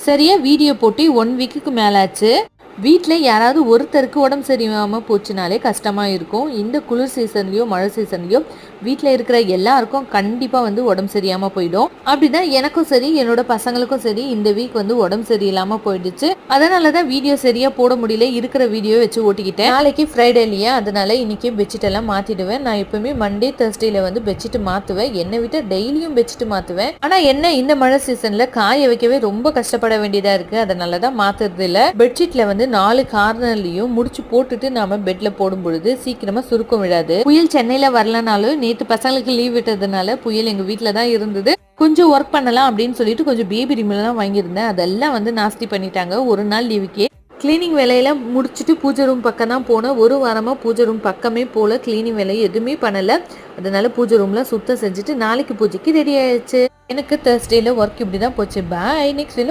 சரியா வீடியோ போட்டு 1 வீக்குக்கு மேலே ஆச்சு. வீட்டில் யாராவது ஒருத்தருக்கு உடம்பு சரியாமல் போச்சுனாலே கஷ்டமாக இருக்கும். இந்த குளிர் சீசன்லேயோ மழை சீசன்லேயோ வீட்டில் இருக்கிற எல்லாருக்கும் கண்டிப்பாக வந்து உடம்பு சரியாமல் போயிடும். அப்படிதான் எனக்கும் சரி என்னோட பசங்களுக்கும் சரி இந்த வீக் வந்து உடம்பு சரியில்லாமல் போயிடுச்சு. அதனால தான் வீடியோ சரியாக போட முடியல, இருக்கிற வீடியோ வச்சு ஓட்டிக்கிட்டேன். நாளைக்கு ஃப்ரைடே இல்லையா, அதனால இன்னைக்கு பெட்ஷீட் எல்லாம் மாற்றிடுவேன். நான் எப்பவுமே மண்டே தேர்ஸ்டேல வந்து பெட்ஷீட் மாற்றுவேன். என்னை விட்டு டெய்லியும் பெட்ஷீட் மாற்றுவேன். ஆனால் என்ன இந்த மழை சீசனில் காய வைக்கவே ரொம்ப கஷ்டப்பட வேண்டியதாக இருக்குது. அதனால தான் மாற்றுறது இல்லை. பெட்ஷீட்டில் வந்து 4 கார்னர்லயும் முடிச்சு போட்டுட்டு நாம பெட்ல போடும் பொழுது சீக்கிரமா சுருக்கம் விடாது. புயல் சென்னையில வரலனாலும் நேத்து பசங்களுக்கு லீவ் விட்டதுனால புயல் எங்க வீட்டுல தான் இருந்தது. கொஞ்சம் ஒர்க் பண்ணலாம் அப்படின்னு சொல்லிட்டு கொஞ்சம் பேபி ரிமெல்லாம் வாங்கியிருந்தேன். அதெல்லாம் வந்து நாஸ்தி பண்ணிட்டாங்க ஒரு நாள் லீவுக்கே. கிளீனிங் வேலையில முடிச்சுட்டு பூஜை ரூம் பக்கம் தான் போனேன். ஒரு வாரமா பூஜை ரூம் பக்கமே போல, கிளீனிங் வேலையை எதுவுமே பண்ணல. அதனால பூஜை ரூம்ல சுத்தம் செஞ்சுட்டு நாளைக்கு பூஜைக்கு ரெடி ஆயிடுச்சு. எனக்கு தேர்ஸ்டேல ஒர்க் இப்படிதான் போச்சு. பாய். நெக்ஸ்ட்